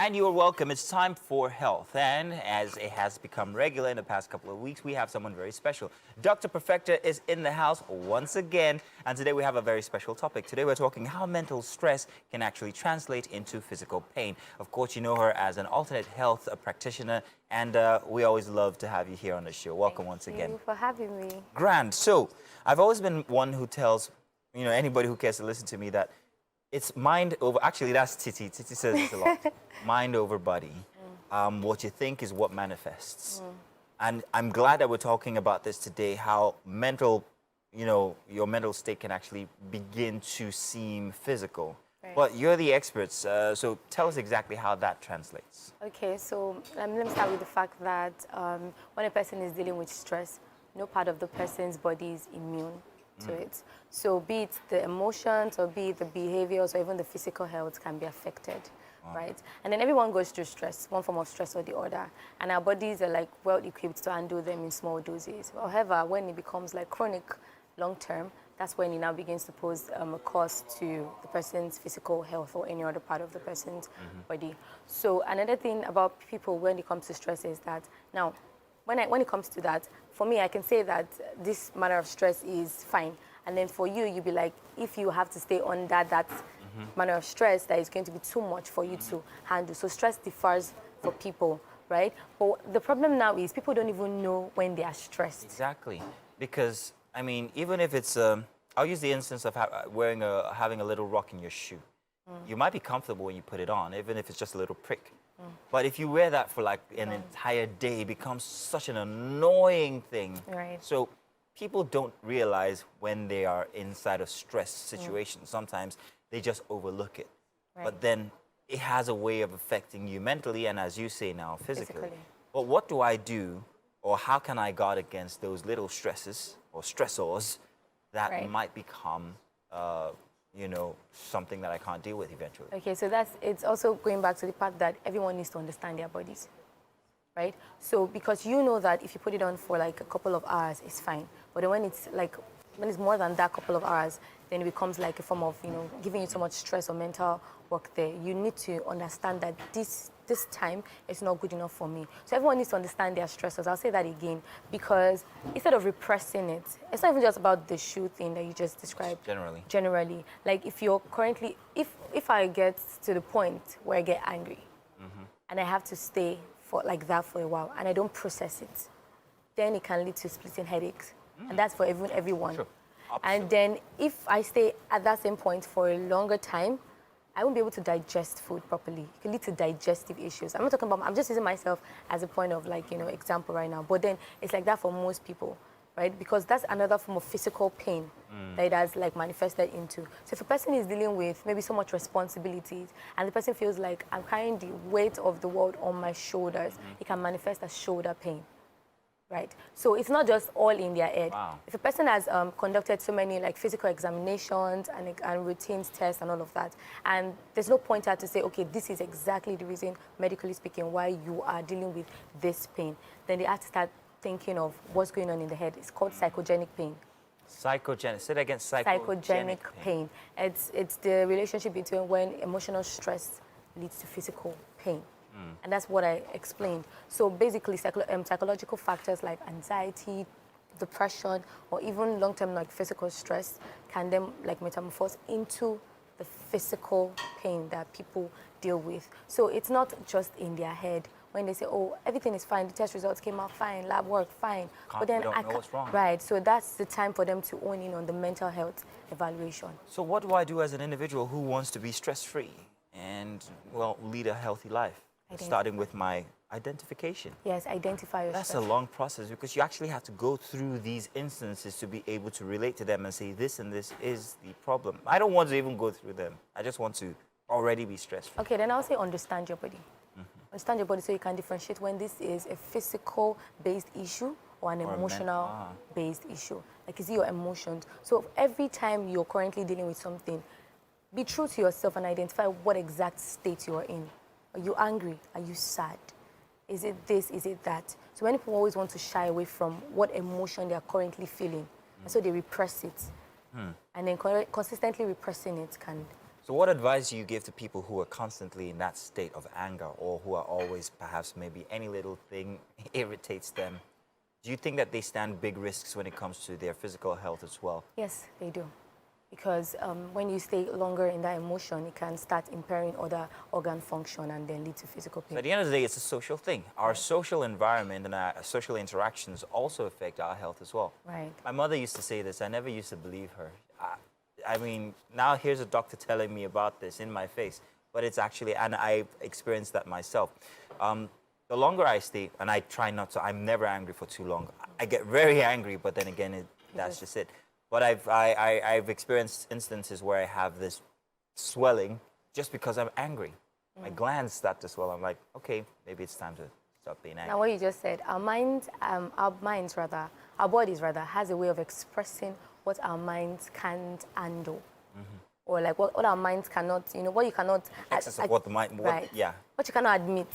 And you are welcome. It's time for health. And as it has become regular in the past couple of weeks, we have someone very special. Dr. Perfecta is in the house once again. And today we have a very special topic. Today we're talking how mental stress can actually translate into physical pain. Of course, you know her as an alternate health practitioner. And we always love to have you here on the show. Welcome once again. Thank you for having me. Grand. So I've always been one who tells, anybody who cares to listen to me that it's mind over, actually that's Titi. Titi says this a lot. Mind over body. What you think is what manifests. And I'm glad that we're talking about this today, how mental, your mental state can actually begin to seem physical. Right. But you're the experts, so tell us exactly how that translates. Okay, so let me start with the fact that when a person is dealing with stress, no part of the person's body is immune to it. So be it the emotions or be it the behaviors or even the physical health can be affected, right? And then everyone goes through stress, one form of stress or the other. And our bodies are like well equipped to handle them in small doses. However, when it becomes like chronic long-term, that's when it now begins to pose a cost to the person's physical health or any other part of the person's body. So another thing about people when it comes to stress is that now, when it comes to that, for me, I can say that this matter of stress is fine. And then for you, you'll be like, if you have to stay under that manner of stress, that is going to be too much for you to handle. So stress differs for people, right? But the problem now is people don't even know when they are stressed. Exactly. Because, I mean, even if it's, I'll use the instance of having a little rock in your shoe. You might be comfortable when you put it on, even if it's just a little prick. But if you wear that for like an entire day, it becomes such an annoying thing. Right. So people don't realize when they are inside a stress situation. Sometimes they just overlook it. Right. But then it has a way of affecting you mentally and, as you say now, physically. Physically. But what do I do, or how can I guard against those little stresses or stressors that might become something that I can't deal with eventually? Okay, so it's also going back to the part that everyone needs to understand their bodies, right? So because you know that if you put it on for like a couple of hours, it's fine. But then when it's more than that couple of hours, then it becomes like a form of, giving you so much stress or mental work there. You need to understand that this time is not good enough for me. So everyone needs to understand their stressors. I'll say that again, because instead of repressing it, it's not even just about the shoe thing that you just described. Generally. Like if you're currently, if I get to the point where I get angry and I have to stay for like that for a while and I don't process it, then it can lead to splitting headaches. And that's for everyone. Sure. And then if I stay at that same point for a longer time, I won't be able to digest food properly. It can lead to digestive issues. I'm not talking about, I'm just using myself as a point of like, example right now. But then it's like that for most people, right? Because that's another form of physical pain that it has like manifested into. So if a person is dealing with maybe so much responsibilities and the person feels like I'm carrying the weight of the world on my shoulders, it can manifest as shoulder pain. Right. So it's not just all in their head. Wow. If a person has conducted so many like physical examinations and routines, tests and all of that, and there's no pointer to say, okay, this is exactly the reason, medically speaking, why you are dealing with this pain, then they have to start thinking of what's going on in the head. It's called psychogenic pain. Psychogenic. Say that again. Psychogenic pain. It's the relationship between when emotional stress leads to physical pain. And that's what I explained. So basically, psychological factors like anxiety, depression, or even long-term like physical stress can then like metamorphose into the physical pain that people deal with. So it's not just in their head when they say, oh, everything is fine, the test results came out fine, lab work fine. But then I don't know what's wrong. Right, so that's the time for them to own in on the mental health evaluation. So what do I do as an individual who wants to be stress-free and, well, lead a healthy life? Starting with my identification. Yes, identify your That's stress. a long process because you actually have to go through these instances to be able to relate to them and say this and this is the problem. I don't want to even go through them. I just want to already be stress-free. Okay, then I'll say understand your body. Understand your body so you can differentiate when this is a physical-based issue or an emotional-based issue. Like, is it your emotions? So every time you're currently dealing with something, be true to yourself and identify what exact state you are in. Are you angry? Are you sad? Is it this? Is it that? So many people always want to shy away from what emotion they are currently feeling. And so they repress it. And then consistently repressing it can So what advice do you give to people who are constantly in that state of anger or who are always perhaps maybe any little thing irritates them? Do you think that they stand big risks when it comes to their physical health as well? Yes, they do. Because when you stay longer in that emotion, it can start impairing other organ function and then lead to physical So pain. at the end of the day, it's a social thing. Our social environment and our social interactions also affect our health as well. Right. My mother used to say this. I never used to believe her. I mean, now here's a doctor telling me about this in my face. But it's actually, and I've experienced that myself. The longer I stay, and I try not to, I'm never angry for too long. I get very angry, but then again, that's just it. But I've experienced instances where I have this swelling just because I'm angry. My glands start to swell. I'm like, okay, maybe it's time to stop being angry. Now, what you just said, our bodies rather, has a way of expressing what our minds can't handle. Or like what our minds cannot, what you cannot... Excess of what the mind, right. Yeah. What you cannot admit,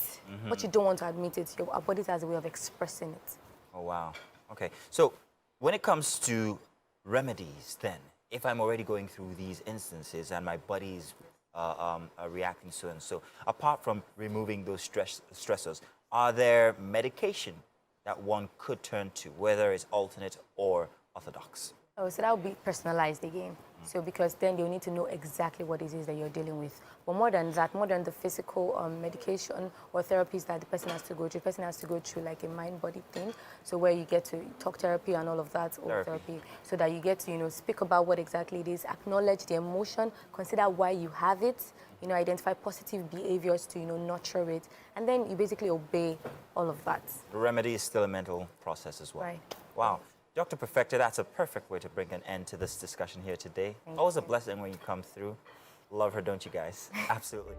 what you don't want to admit it, our bodies has a way of expressing it. Oh, wow. Okay. So when it comes to remedies, then, if I'm already going through these instances and my body's reacting so and so, apart from removing those stressors, are there medication that one could turn to, whether it's alternate or orthodox? Oh, so that would be personalized again. So because then you'll need to know exactly what it is that you're dealing with. But more than that, more than the physical medication or therapies that the person has to go through, the person has to go through like a mind-body thing. So where you get to talk therapy and all of that, or therapy, so that you get to, speak about what exactly it is, acknowledge the emotion, consider why you have it, identify positive behaviors to, nurture it, and then you basically obey all of that. The remedy is still a mental process as well. Right. Wow. Dr. Perfecta, that's a perfect way to bring an end to this discussion here today. Always a blessing when you come through. Love her, don't you guys? Absolutely.